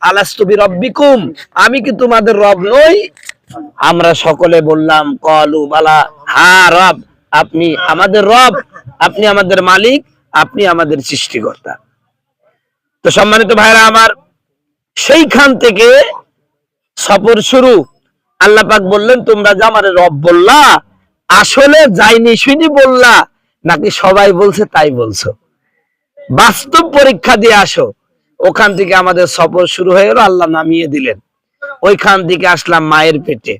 আলাস্তু বিরাব্বিকুম, আমি কি তোমাদের রব নই? আমরা সকলে বললাম ক্বালু বালা, হ্যাঁ রব, আপনি আমাদের রব, আপনি আমাদের মালিক, আপনি আমাদের সৃষ্টিকর্তা। তো সম্মানিত ভাইরা আমার, সেইখান থেকে সফর শুরু। আল্লাহ পাক বললেন তোমরা যে আমারে রব বললা, আসলে যাইনি শুনি বললা নাকি সবাই বলছে তাই বলছো? বাস্তব পরীক্ষা দিয়ে আসো। ওখান থেকে আমাদের সফর শুরু হয়ে গেল, আল্লাহ নামিয়ে দিলেন। ওইখান থেকে আসলাম মায়ের পেটে।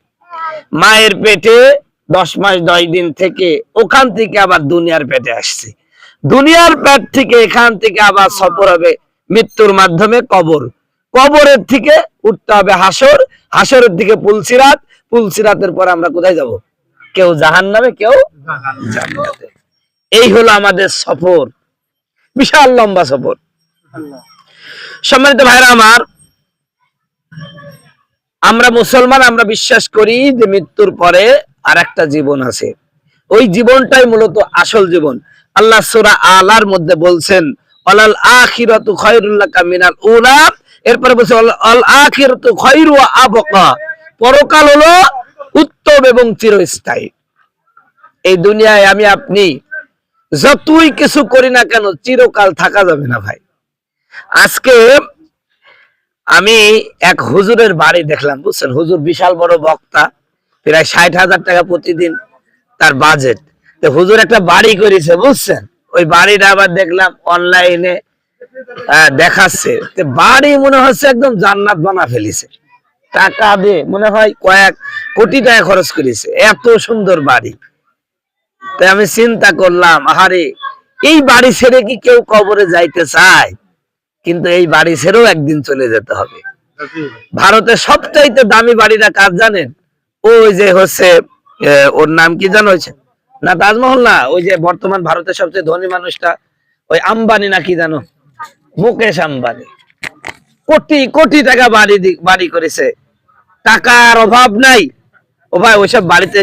মায়ের পেটে 10 মাস 10 দিন থেকে ওখান থেকে আবার দুনিয়ার পেটে আসছি। দুনিয়ার পেট থেকে এখান থেকে আবার সফর হবে মৃত্যুর মাধ্যমে কবর। কবরের থেকে উঠতে হবে হাসর, হাসরের দিকে পুলসিরাত, পুলসিরাতের পর আমরা কোথায় যাব? কেউ জাহান্নামে, কেউ জান্নাতে। এই হলো আমাদের সফর, বিশাল লম্বা সফর। সম্মানিত ভাইরা আমার, আমরা মুসলমান, আমরা বিশ্বাস করি যে মৃত্যুর পরে আর একটা জীবন আছে। ওই জীবনটাই মূলত আসল জীবন। আল্লাহ সূরা আলার মধ্যে বলছেন ওয়ালাল আখিরাতু খায়রুল লাকা মিনাল উলা, এরপরে বলছে আল আখিরাতু খায়রু ওয়া আবকা, পরকাল হলো উত্তম এবং চিরস্থায়ী। এই দুনিয়ায় আমি আপনি যতই কিছু করি না কেন চিরকাল থাকা যাবে না ভাই। আজকে আমি এক হুজুরের বাড়ি দেখলাম, বুঝছেন? হুজুর বিশাল বড় বক্তা, প্রায় 60,000 টাকা প্রতিদিন তার বাজেট। তো হুজুর একটা বাড়ি করেছে, বুঝছেন? ওই বাড়িটা আবার দেখলাম অনলাইনে দেখাচ্ছে। তো বাড়ি মনে হচ্ছে একদম জান্নাত বানা ফেলিছে। টাকা দিয়ে মনে হয় কয়েক কোটি টাকা খরচ করেছে, এত সুন্দর বাড়ি। তাই আমি চিন্তা করলাম, আহারে এই বাড়ি ছেড়ে কি কেউ কবরে যাইতে চায়? কিন্তু এই বাড়ি ছেড়েও একদিন চলে যেতে হবে। ভারতের সবচাইতে দামি বাড়িটা কার জানেন? ওই যে হচ্ছে ওর নাম কি জানো, না তাজমহল না, ওই যে বর্তমান ভারতের সবচেয়ে ধনী মানুষটা, ওই আম্বানি না কি জানো, মুকেশ আম্বানি। কোটি কোটি টাকা বাড়ি করেছে, টাকার অভাব নাই। ও ভাই, ওইসব বাড়িতে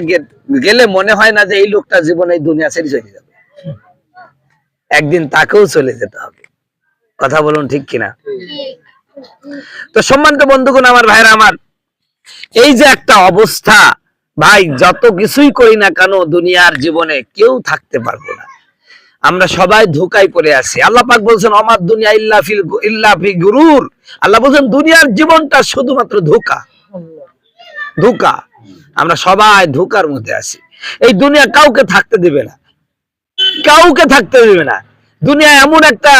গেলে মনে হয় না যে এই লোকটা জীবনে এই দুনিয়া ছেড়ে চলে যাবে। একদিন তাকেও চলে যেতে হবে। কথা বলুন ঠিক কিনা? তো সম্মানিত বন্ধুগণ, আমার ভাইরা আমার, এই যে একটা অবস্থা ভাই, যত কিছুই করি না কেন দুনিয়ার জীবনে কেউ থাকতে পারবো না। আমরা সবাই ধোঁকায় পড়ে আছি। আল্লাহ পাক বলছেন অমাদ দুনিয়া ইল্লা ফি গুরুর। আল্লাহ বলছেন দুনিয়ার জীবনটা শুধুমাত্র ধোঁকা, ধোঁকা। আমরা সবাই ধোঁকার মধ্যে আছি। এই দুনিয়া কাউকে থাকতে দিবে না, কাউকে থাকতে দিবে না। দুনিয়া এমন একটা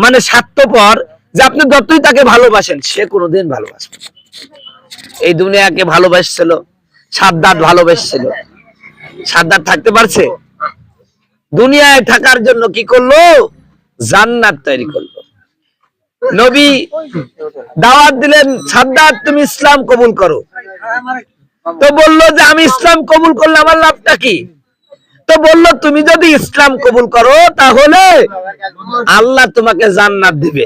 মানে স্বার্থপর যে আপনি যতই তাকে ভালোবাসেন সে কোনোদিন ভালোবাসবে না। এই দুনিয়াকে ভালোবাসছিল সাদ্দাত, ভালোবাসছিল। সাদ্দাত থাকতে পারছে? দুনিয়ায় থাকার জন্য কি করলো? জান্নাত তৈরি করলো। নবী দাওয়াত দিলেন, সাদ্দাত তুমি ইসলাম কবুল করো। তো বললো যে আমি ইসলাম কবুল করলে আমার লাভটা কি? তো বললো তুমি যদি ইসলাম কবুল করো তাহলে আল্লাহ তোমাকে জান্নাত দিবে।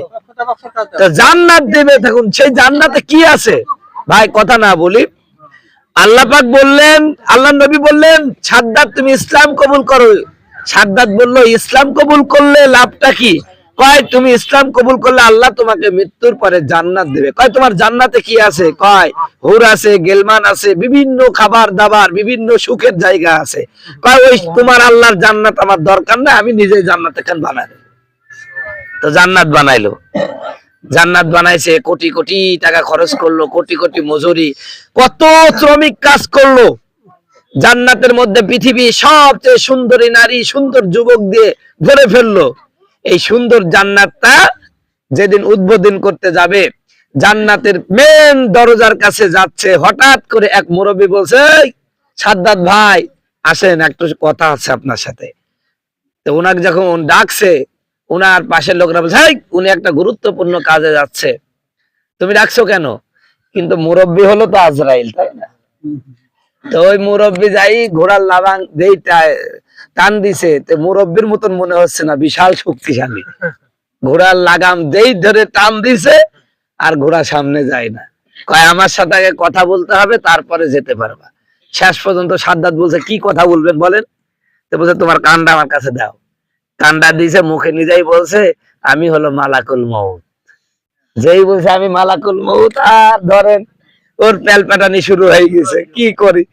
তো জান্নাত দিবে, দেখুন সেই জান্নাতে কি আছে ভাই, কথা না বলি। আল্লাহ পাক বললেন, আল্লাহ নবী বললেন সাদ্দাত তুমি ইসলাম কবুল করো। সাদ্দাত বলল ইসলাম কবুল করলে লাভটা কি? কয় তুমি ইসলাম কবুল করলে আল্লাহ তোমাকে মৃত্যুর পরে জান্নাত দেবে। কয় তোমার জান্নাতে কি আছে? কয় হুর আছে, গেলমান আছে, বিভিন্ন খাবার দাবার, বিভিন্ন সুখের জায়গা আছে। কয় ওই তোমার আল্লাহর জান্নাত আমার দরকার না, আমি নিজেই জান্নাত এখান বানাই। তো জান্নাত বানাইলো। জান্নাত বানাইছে, কোটি কোটি টাকা খরচ করলো, কোটি কোটি মজুরি, কত শ্রমিক কাজ করলো। জান্নাতের মধ্যে পৃথিবী সবচেয়ে সুন্দরী নারী, সুন্দর যুবক দিয়ে ভরে ফেললো। এই সুন্দর জান্নাতটা যেদিন উদ্বোধন করতে যাবে, জান্নাতের মেন দরজার কাছে যাচ্ছে, হঠাৎ করে এক মুরব্বী বলছে সাদ্দাত ভাই আসেন, একটু কথা আছে আপনার সাথে। তো ওনাকে যখন ডাকছে, ওনার পাশের লোকরা বলছে উনি একটা গুরুত্বপূর্ণ কাজে যাচ্ছে, তুমি ডাকছো কেন? কিন্তু মুরব্বী হলো তো আজরাইল, তাই না? তো ওই মুরব্বী যাই ঘোড়ার লাগাম যেই টান দিছে, তো মুরব্বীর মতন মনে হচ্ছে না, বিশাল শক্তিশালী। ঘোড়ার লাগাম যেই ধরে টান দিছে আর ঘোড়া সামনে যায় না। কয় আমার সাথে আগে কথা বলতে হবে, তারপরে যেতে পারবা। শেষ পর্যন্ত সাদ্দাত বলছে কি কথা বলবেন বলেন? তো বলছে তোমার কানটা আমার কাছে দাও। কানটা দিয়েছে, মুখে নিজেই বলছে আমি হলো মালাকুল মউত। যেই বলছে আমি মালাকুল মউত, আর ধরেন ওর প্যালপাটানি শুরু হয়ে গেছে। কি করি,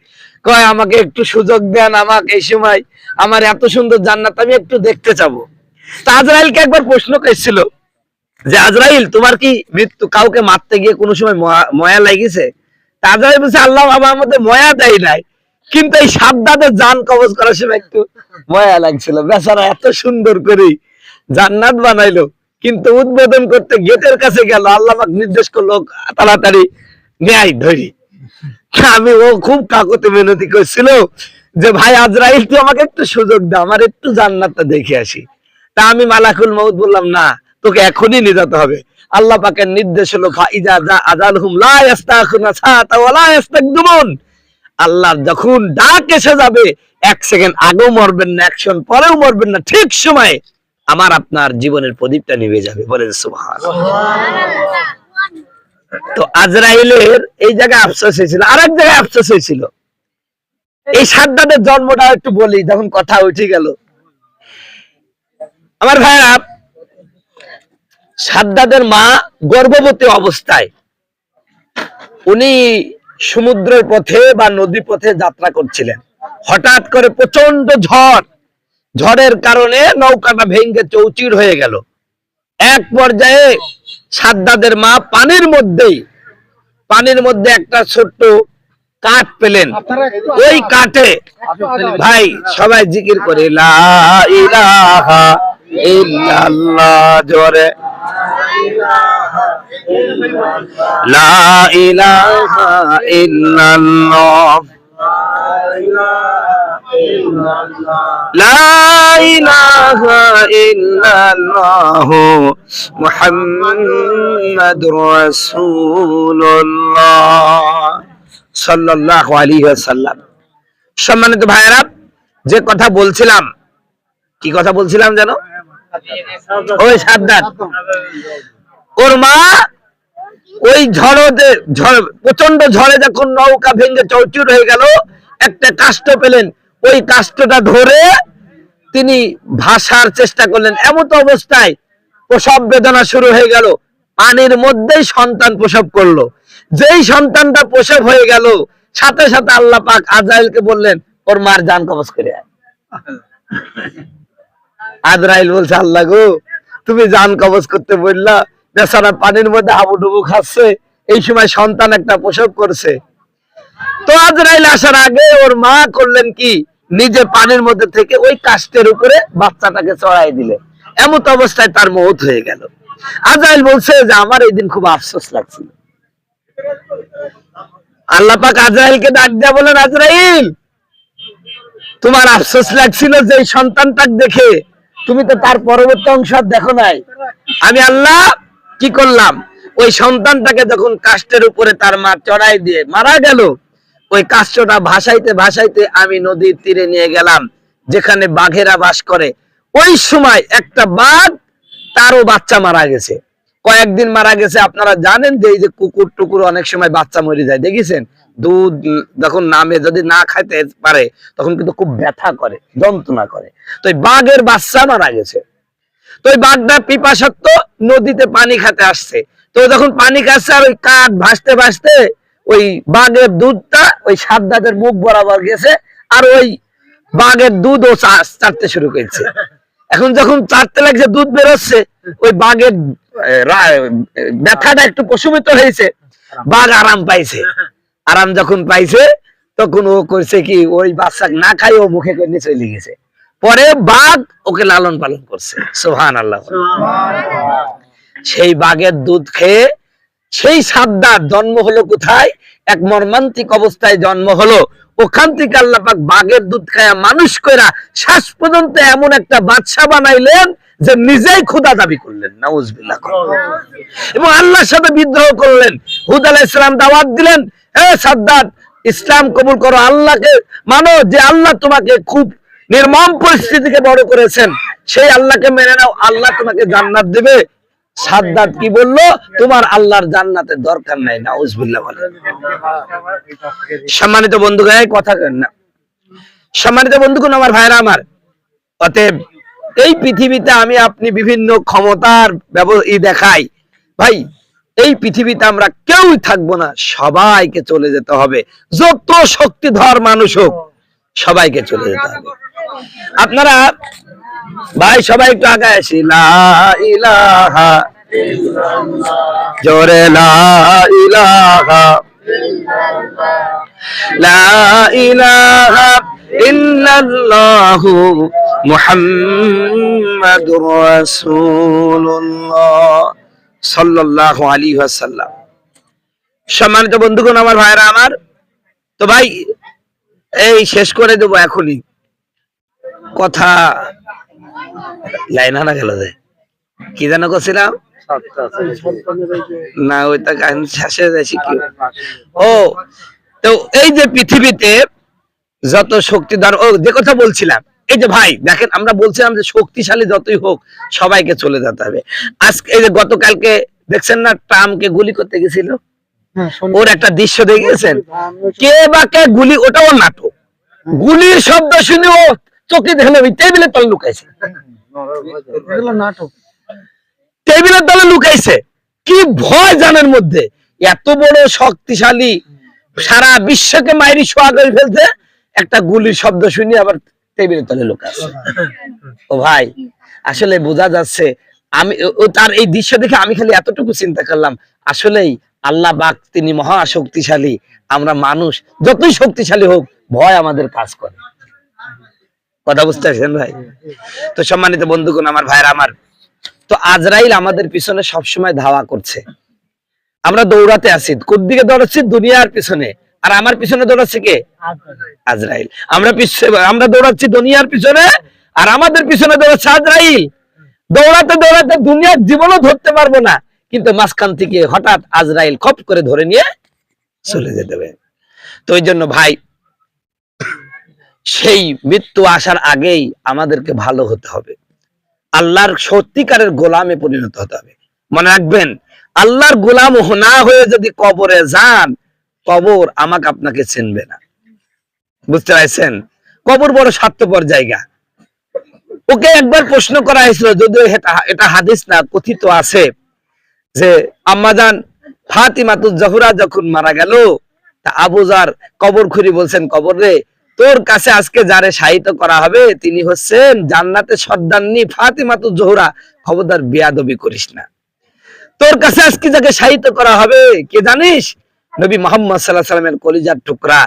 কয় আমাকে একটু সুযোগ দেন, আমাকে এই সময় আমার এত সুন্দর জান্নাত আমি একটু দেখতে চাবো। তা আজরাইলকে একবার প্রশ্ন করেছিল যে আজরাইল তোমার কি মৃত্যু কাউকে মারতে গিয়ে কোনো সময় ময়া লাগিয়েছে? তা আজরাইল বলছে আল্লাহ আমার মধ্যে ময়া দেয় নাই, কিন্তু এই সাদ্দাদের জান কবজ করার সময় একটু ময়া লাগছিল। বেচারা এত সুন্দর করে জান্নাত বানাইলো, কিন্তু উদ্বোধন করতে গেটের কাছে গেল, আল্লাহ পাক নির্দেশ করলো তাড়াতাড়ি ন্যায় ধরি। আমি ও খুব কাকুতে মিনতি করছিল যে ভাই আজরাইল তুই আমাকে একটু সুযোগ দে, আমার একটু জান্নাতটা দেখে আসি। তা আমি মালাকুল মউত বললাম না, তোকে এখনই নিয়ে যেতে হবে। আল্লাহ পাকের নির্দেশ হলো ফাইজা যা আজালহুম লা ইস্তাখিরুনা সাআতা ওয়া লা ইস্তাকদিমুন। আল্লাহর যখন ডাক এসে যাবে, এক সেকেন্ড আগেও মরবেন না, একশন পরেও মরবেন না, ঠিক সময়ে আমার আপনার জীবনের প্রদীপটা নিভে যাবে। বলেন সুবহানাল্লাহ। তো আজরাইলের এই জায়গায় আফসোস হয়েছিল, আরেক জায়গায় আফসোস হয়েছিল। এই সাদ্দাদের জন্মটা একটু বলি, যখন কথা উঠে গেল। আমার ভাইরা, সাদ্দাদের মা গর্ভবতী অবস্থায় উনি সমুদ্রের পথে বা নদী পথে যাত্রা করছিলেন। হঠাৎ করে প্রচন্ড ঝড়, ঝড়ের কারণে নৌকাটা ভেঙে চৌচির হয়ে গেল। এক পর্যায়ে সাদ্দাদের মা পানির মধ্যে একটা ছোট্ট কাঠ পেলেন। ওই কাঠে, ভাই সবাই জিকির করে লা ইলাহা ইল্লাল্লাহ, জোরে লা ইলাহা ইল্লাল্লাহ, লা ইলাহা ইল্লাল্লাহ মুহাম্মাদুর রাসূলুল্লাহ সাল্লাল্লাহু আলাইহি ওয়াসাল্লাম। সম্মানিত ভাইরা, যে কথা বলছিলাম, কি কথা বলছিলাম জানো? ওই সাদ্দাত, ওর মা ওই প্রচন্ড ঝড়ে যখন নৌকা ভেঙে চৌচুর হয়ে গেল, একটা কাষ্ঠ পেলেন। ওই কাষ্ঠটা ধরে তিনি ভাসার চেষ্টা করলেন। এমন অবস্থায় প্রসব বেদনা শুরু হয়ে গেল। পানির মধ্যেই সন্তান প্রসব করলো। যেই সন্তানটা প্রসব হয়ে গেল, সাথে সাথে আল্লাহ পাক আজরাইলকে বললেন ওর মার জান কবজ করে আয়। আজরাইল বলছে আল্লাহ গো, তুমি জান কবজ করতে বললা, বেচারা পানির মধ্যে হাবুডুবু খাচ্ছে, এই সময় সন্তান একটা প্রসব করছে। তো আজরাইল আসার আগে ওর মা করলেন কি, নিজে পানির মধ্যে থেকে ওই কাষ্ঠের উপরে বাচ্চাটাকে চড়াই দিলে। এমত অবস্থায় তার মওত হয়ে গেল। আজরাইল বলছে যে আমার এই দিন খুব আফসোস লাগছিল। আল্লাহ পাক আজরাইলকে ডাক দেয়া বলেন, আজরাইল তোমার আফসোস লাগছিল যে এই সন্তানটাকে দেখে, তুমি তো তার পরবর্তী অংশ দেখো নাই। আমি আল্লাহ কি করলাম, ওই সন্তানটাকে যখন কাষ্ঠের উপরে তার মা চড়াই দিয়ে মারা গেল, ওই কাষ্ঠটা ভাসাইতে ভাসাইতে আমি নদীর তীরে নিয়ে গেলাম, যেখানে বাঘেরা বাস করে। ওই সময় একটা বাঘ, তারও বাচ্চা মারা গেছে, কয়েকদিন মারা গেছে। আপনারা জানেন যে এই যে কুকুর টুকুর অনেক সময় বাচ্চা মরে যায়, দেখেছেন? দুধ যখন নামে যদি না খাইতে পারে তখন কিন্তু খুব ব্যথা করে, যন্ত্রণা করে। তো এই বাঘের বাচ্চা মারা গেছে। তো ওই বাঘটা পিপাসার্থ নদীতে পানি খেতে আসছে। তো যখন পানি খাচ্ছে আর ওই কাঠ ভাসতে ভাসতে ওই বাঘের দুধটা ওই সাদ্দাদের মুখ বরাবর গেছে, আর ওই বাঘের দুধ ও চাটতে শুরু করেছে। এখন যখন চাটতে লাগছে, দুধ বেরোচ্ছে, ওই বাঘের ব্যথাটা একটু প্রশমিত হয়েছে, বাঘ আরাম পাইছে। আরাম যখন পাইছে তখন ও করছে কি, ওই বাচ্চা না খাই ও মুখে করে নিয়ে চলে গেছে। পরে বাঘ ওকে লালন পালন করছে। সুবহানাল্লাহ। সেই বাঘের দুধ খেয়ে সেই সাদ্দাত জন্ম হলো কোথায়? এক মর্মান্তিক অবস্থায় জন্ম হলো। ওখান থেকে আল্লাহ পাক বাঘের দুধ খায়া মানুষ কইরা শেষ পর্যন্ত এমন একটা বাদশা বানাইলেন যে নিজেই খোদা দাবি করলেন, নাউজুবিল্লাহ। এবং আল্লাহর সাথে বিদ্রোহ করলেন। হুদ আলাইহিস সালাম দাওয়াত দিলেন, হে সাদ্দাত, ইসলাম কবুল করো, আল্লাহকে মানো, যে আল্লাহ তোমাকে খুব নির্মম পরিস্থিতিকে বড় করেছেন, সেই আল্লাহকে মেনে নাও, আল্লাহ তোমাকে জান্নাত দেবে। সাদ্দাত কি বললো? তোমার আল্লাহর জান্নাতের দরকার নাই, নাউজুবিল্লাহ বলে। সম্মানিত বন্ধুগণ, কথা কেন না, সম্মানিত বন্ধুগণ, আমার ভাইরা আমার, অতএব এই পৃথিবীতে আমি আপনি বিভিন্ন ক্ষমতার দেখাই, ভাই এই পৃথিবীতে আমরা কেউই থাকবো না, সবাইকে চলে যেতে হবে। যত শক্তিধর মানুষ হোক, সবাইকে চলে যেতে হবে। আপনারা ভাই সবাই একটু আগে আসি। লা ইলাহা জোরে লা ইলাহা, লা ইলাহা ইল্লাল্লাহু মুহাম্মাদুর রাসূলুল্লাহ সাল্লাল্লাহু আলাইহি ওয়াসাল্লাম। সম্মানিত বন্ধুগণ, আমার ভাইরা আমার, তো ভাই এই শেষ করে দেবো এখনই কথা। লাইন আনা গেল যে কি যেন করছিলাম না, ওইটা শেষে যাচ্ছি কি। ও তো এই যে পৃথিবীতে যত শক্তিধর, ও যে কথা বলছিলাম, এই যে ভাই দেখেন, আমরা বলছিলাম যে শক্তিশালী যতই হোক সবাইকে চলে যেতে হবে। আজকে এই যে গতকালকে দেখছেন না, ট্রাম্পকে গুলি করতে গেছিল, ওর একটা দৃশ্য দেখেছেন, কে বা কে গুলি, ওটা ওর নাটক। গুলির শব্দ শুনে ও চোখে দেখলো টেবিলের তলে লুকাইছে, নাটক টেবিলের তলে লুকাইছে। কি ভয় জানের মধ্যে, এত বড় শক্তিশালী, সারা বিশ্বকে মাইরি শোয়া করে ফেলছে, একটা গুলির শব্দ শুনে আবার টেবিলের তলে লুকাচ্ছে। ও ভাই আসলে বোঝা যাচ্ছে, আমি তার এই দৃশ্য দেখে আমি খালি এতটুকু চিন্তা করলাম, আসলেই আল্লাহ পাক তিনি মহা শক্তিশালী, আমরা মানুষ যতই শক্তিশালী হোক ভয় আমাদের কাজ করে। কথা বুঝতে পারছেন ভাই? তো সম্মানিত বন্ধুগণ, আমার ভাইরা আমার, তো আজরাইল আমাদের পিছনে সবসময় ধাওয়া করছে, আমরা দৌড়াতে আছি। কোন দিকে দৌড়াচ্ছি? দুনিয়ার পিছনে। আর আমার পিছনে দৌড়াচ্ছে কে? আজরাইল। আমরা দৌড়াচ্ছি দুনিয়ার পিছনে, আর আমাদের পিছনে দৌড়াচ্ছে আজরাইল। দৌড়াতে দৌড়াতে দুনিয়ার জীবনও ধরতে পারবো না, কিন্তু মাঝখান থেকে হঠাৎ আজরাইল খপ করে ধরে নিয়ে চলে যেতে হবে। তো ওই জন্য ভাই, সেই মৃত্যু আসার আগেই আমাদেরকে ভালো হতে হবে, আল্লাহর সত্যিকারের গোলামে পরিণত হতে হবে। মনে রাখবেন, আল্লাহর গোলাম না হয়ে যদি কবরে যান, কবর আমাকে আপনাকে চিনবে না। বুঝতে পারছেন? কবর বড় স্বার্থপর জায়গা। ওকে একবার প্রশ্ন করা হয়েছিল, যদিও এটা হাদিস না, কথিত আছে যে আম্মাজান ফাতিমাতুজ জোহরা যখন মারা গেল, তা আবু যার কবর খুঁড়ি বলছেন, কবর রে, তোর কাছে আজকে যারে শায়িত করা হবে তিনি হচ্ছেন জান্নাতের সর্দারনী ফাতিমাতুজ জোহরা, খবরদার বেয়াদবি করিস না। তোর কাছে আজকে যাকে শায়িত করা হবে কে জানিস? নবী মুহাম্মদ সাল্লাল্লাহু আলাইহি ওয়াসাল্লামের কলিজার টুকরা,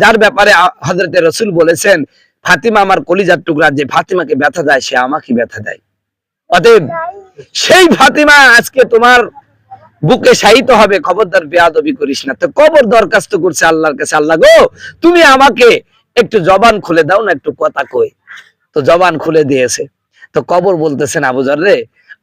যার ব্যাপারে হযরতে রাসূল বলেছেন, ফাতিমা আমার কলিজার টুকরা, যে ফাতিমাকে ব্যথা দেয় সে আমাকে ব্যথা দেয়। অতএব সেই ফাতিমা আজকে তোমার বুকে শায়িত হবে, খবরদার বেয়াদবি করিস না। তো কবর দরখাস্ত করছে আল্লাহর কাছে, আল্লাহ গো, তুমি আমাকে একটু জবান খুলে দাও না, একটু কথা কই। তো জবান খুলে দিয়েছে। তো কবর বলতেছেন, আবু যার রে,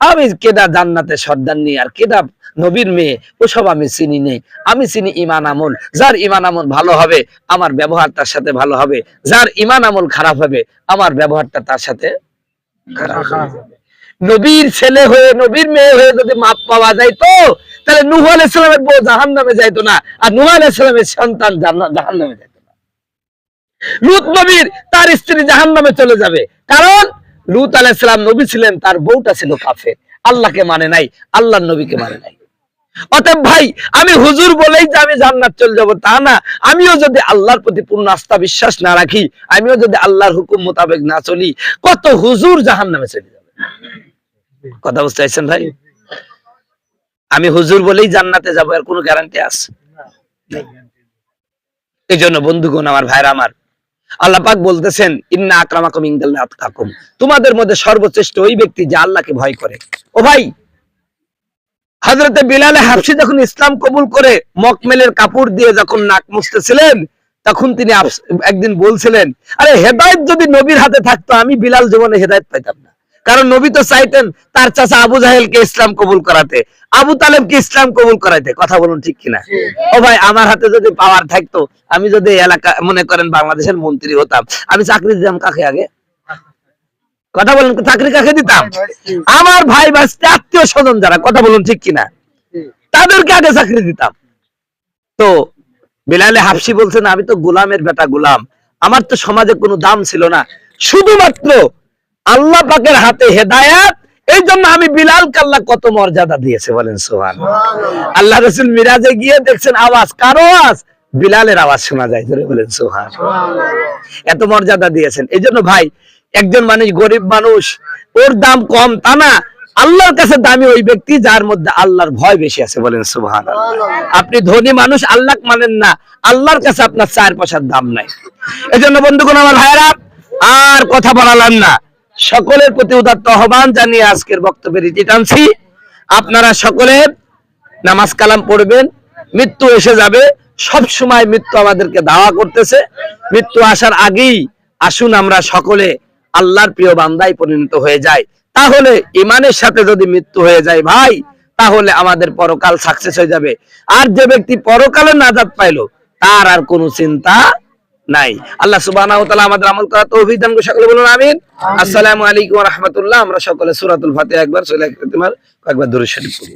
আমি কেডা জান্নাতের সর্দারনী আর কেডা নবীর মেয়ে, ওসব আমি চিনি নেই। আমি চিনি ঈমান আমল, যার ঈমান আমল ভালো হবে আমার ব্যবহার তার সাথে ভালো হবে, যার ঈমান আমল খারাপ হবে আমার ব্যবহারটা তার সাথে খারাপ হবে। নবীর ছেলে হয়ে নবীর মেয়ে হয়ে যদি মাপ পাওয়া যাইতো, তাহলে নূহ আলাইহিস সালামের বউ জাহান্নামে যাইতো না, আর নূহ আলাইহিস সালামের সন্তান জাহান্নামে যাইতো না। লূত নবীর তার স্ত্রী জাহান্নামে চলে যাবে, কারণ লূত আলাইহিস সালাম নবী ছিলেন, তার বউটা ছিল কাফের, আল্লাহকে মানে নাই, আল্লাহর নবীকে মানে নাই। অতএব ভাই, আমি হুজুর বলেই যে আমি জান্নাত চলে যাব তা না। আমিও যদি আল্লাহর প্রতি পূর্ণ আস্থা বিশ্বাস না রাখি, আমিও যদি আল্লাহর হুকুম মোতাবেক না চলি, কত হুজুর জাহান্নামে চলে যাবে। কথা বুঝতে পারছেন ভাই? আমি হুজুর বলেই জান্নাতে যাব, এর কোনো গ্যারান্টি আছে? এই জন্য বন্ধুগণ, আমার ভাইরা আমার, আল্লাহ পাক বলতেছেন, ইন্না আকরামাকুম ইনদাল্লাহি আতকাকুম, তোমাদের মধ্যে সর্বশ্রেষ্ঠ ওই ব্যক্তি যে আল্লাহকে ভয় করে। ও ভাই, হযরতে বিলাল হাবশী যখন ইসলাম কবুল করে মকমেলের কাপড় দিয়ে যখন নাক মুছতেছিলেন, তখন তিনি একদিন বলছিলেন, আরে হেদায়েত যদি নবীর হাতে থাকতো, আমি বিলাল জীবনে হেদায়েত পাইতাম না। কারণ নবী তো চাইতেন তার চাচা আবু জাহেলকে ইসলাম কবুল করাতে, আবু তালেবকে ইসলাম কবুল করাইতে। কথা বলুন ঠিক কিনা? ও ভাই, আমার হাতে যদি পাওয়ার থাকতো, আমি যদি এলাকা মনে করেন বাংলাদেশের মন্ত্রী হতাম, আমি চাকরি দিতাম কাকে আগে? কথা বলুন, চাকরি কাকে দিতাম? আমার ভাই বাস্তে আত্মীয় স্বজন যারা, কথা বলুন ঠিক কিনা, তাদেরকে আগে চাকরি দিতাম। তো বিলাল হাবশী বলছেন, আমি তো গোলামের বেটা, গোলাম, আমার তো সমাজে কোনো দাম ছিল না, শুধুমাত্র আল্লাহ পাকের হাতে হেদায়েত এই জন্য আমি বিলালকে আল্লাহ কত মর্যাদা দিয়েছে বলেন সুবহানাল্লাহ। আল্লাহ রাসূল মিরাজে গিয়ে দেখছেন আওয়াজ, কার আওয়াজ? বিলালের আওয়াজ শোনা যায়, ধরে বলেন সুবহানাল্লাহ। এত মর্যাদা দিয়েছেন। এই জন্য ভাই, একজন মানুষ গরিব মানুষ, ওর দাম কম তা না, আল্লাহর কাছে দামি ওই ব্যক্তি যার মধ্যে আল্লাহর ভয় বেশি আছে, বলেন সুবহানাল্লাহ। আপনি ধনী মানুষ, আল্লাহ মানেন না, আল্লাহর কাছে আপনার 4 পয়সার দাম নাই। এজন্য বন্ধুগণ আমার ভাইরা, আর কথা বলালাম না, সকলের প্রতি উদাত্ত আহ্বান জানিয়ে আজকের বক্তব্যের ইতি টানছি। আপনারা সকলে নামাজ কালাম পড়বেন, মৃত্যু এসে যাবে, সব সময় মৃত্যু আমাদেরকে দাওয়া করতেছে। মৃত্যু আসার আগেই আসুন আমরা সকলে আল্লাহর প্রিয় বান্দায় পরিণত হয়ে যাই। তাহলে ইমানের সাথে যদি মৃত্যু হয়ে যায় ভাই, তাহলে আমাদের পরকাল সাকসেস হয়ে যাবে। আর যে ব্যক্তি পরকালে নাজাত পাইলো, তার আর কোনো চিন্তা নাই। আল্লাহ সুবহানাহু ওয়া তাআলা আমাদের আমল করার তৌফিক দান করুন। সকলে বলুন আমিন। আসসালামু আলাইকুম ওয়া রাহমাতুল্লাহ। আমরা সকলে সূরাতুল ফাতিহা একবার, সূরা ইখতিমার একবার দরুদ শরীফ পড়ি।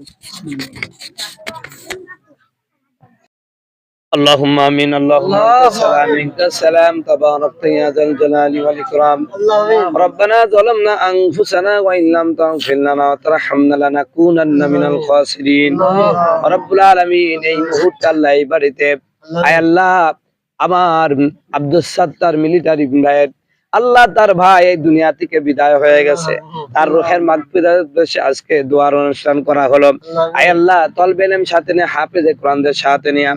اللهم آمين. اللهم منك السلام تبارك يا ذا الجلال والإكرام. ربنا ظلمنا أنفسنا وإن لم تغفر لنا وترحمنا لنكونن من الخاسرين. رب العالمين, এই মুহূর্তে আল্লাহ এই বাড়িতে আয় আল্লাহ আমার আব্দুস সাত্তার মিলিটারি ভাইয়ের আল্লাহ তার ভাই এই দুনিয়া থেকে বিদায় হয়ে গেছে, তার রূহের মাগফিরাতের উদ্দেশ্যে আজকে দোয়ার অনুষ্ঠান করা হলো। আয় আল্লাহ তলবে ইলম সাথে নিয়ে, হাফেজে কোরআনদের সাথে নিয়ে,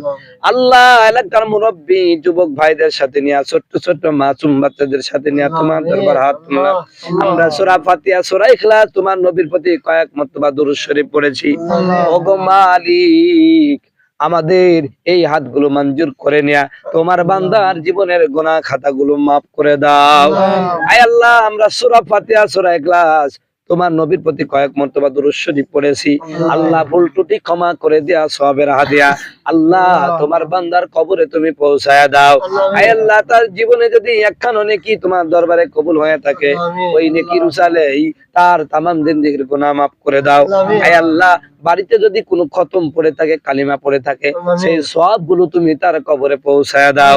আল্লাহ এলাকার মুরব্বী যুবক ভাইদের সাথে নিয়ে, ছোট্ট ছোট্ট মাসুম বাচ্চাদের সাথে নিয়ে তোমার দরবার হাত তুললাম। আমরা সূরা ফাতিহা, সূরা ইখলাস, তোমার নবীর প্রতি কয়েক মর্তবা দরুদ শরীফ পড়েছি। ওগো মালিক, আমাদের এই হাতগুলো মঞ্জুর করে নেয়া, তোমার বান্দার জীবনের গুনাহ খাতাগুলো মাফ করে দাও। আয় আল্লাহ আমরা সূরা ফাতিহা, সূরা ইখলাস, তোমার নবীর প্রতি কয়েক মর্তবা দরুদ শরীফ পড়েছি। আল্লাহ ভুল ত্রুটি ক্ষমা করে দেয়া, সওয়াবের হাদিয়া আল্লাহ তোমার বান্দার কবরে তুমি পৌঁছায়া দাও। আয় আল্লাহ তার জীবনে যদি একখানো নেকি তোমার দরবারে কবুল হয়ে থাকে, ওই নেকির উসালেই তার তামাম জিন্দেগির গুনাহ মাফ করে দাও। আয় আল্লাহ বাড়িতে যদি কোনো খতম পড়ে থাকে, কালিমা পড়ে থাকে, সেই সওয়াবগুলো তুমি তার কবরে পৌঁছায়া দাও।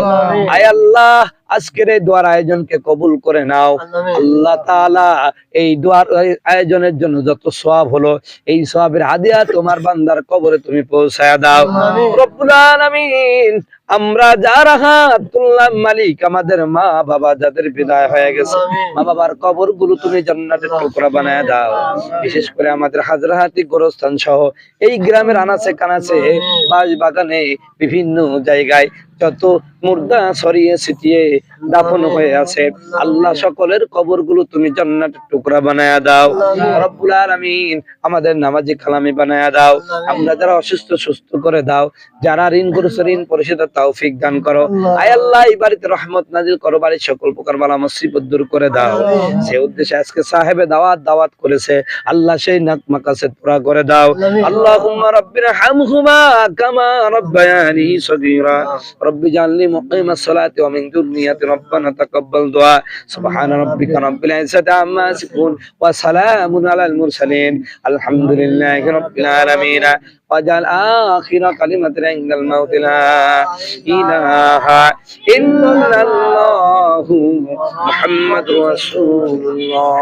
আয় আল্লাহ আজকের এই দোয়ার আয়োজনকে কবুল করে নাও। আল্লাহ তাআলা এই দোয়ার আয়োজনের জন্য যত সওয়াব হলো, এই সওয়াবের হাদিয়া তোমার বান্দার কবরে তুমি পৌঁছায়া দাও। রব্বুল আলামিন, আমরা যারা হাত তুললাম মালিক, আমাদের মা বাবা যাদের বিদায় হয়ে গেছে, মা বাবার কবর গুলো তুমি জান্নাতের টুকরা বানায় দাও। বিশেষ করে আমাদের হাজরাহাটি গোরস্থান সহ এই গ্রামের আনাচে কানাচে, বাস বাগানে, বিভিন্ন জায়গায় যত মুর্দা ছড়িয়ে ছিটিয়ে দাফন হয়ে আছে, আল্লাহ সকলের কবর গুলো তুমি জান্নাতের টুকরা বানায়া দাও। রব্বুল আলামিন, আমাদের নামাজি কালামি বানায়া দাও। আমরা যারা অসুস্থ সুস্থ করে দাও, যারা ঋণ করেছে ঋণ পরিশোধের তৌফিক দান করো। আয় আল্লাহ এই বাড়িতে রহমত নাজিল করো, বাড়ির সকল প্রকার বালা মুসিবত দূর করে দাও। সে উদ্দেশ্যে আজকে সাহেবে দাওয়াত করেছে, আল্লাহ সেই নাক মাকাসেদ পুরা করে দাও। আল্লাহুম্মা রাব্বিনা হামহুমা কামা রাব্বায়ানি সগীরা রব্বি জাআলনি মুকিমাস সালাতি ওয়া মিন যুররিয়াতি রব্বানা তাকাব্বাল দুআ। সুবহানা রাব্বিকা রাব্বিল ইজ্জাতি আম্মা ইয়াসিফুন ওয়া সালামুন আলাল মুরসালিন, আলহামদুলিল্লাহি রাব্বিল আলামিন। ওয়াজআল আখিরা কালিমাতিনা ইনদাল মাউতি লা ইলাহা ইল্লাল্লাহু মুহাম্মাদুর রাসূলুল্লাহ।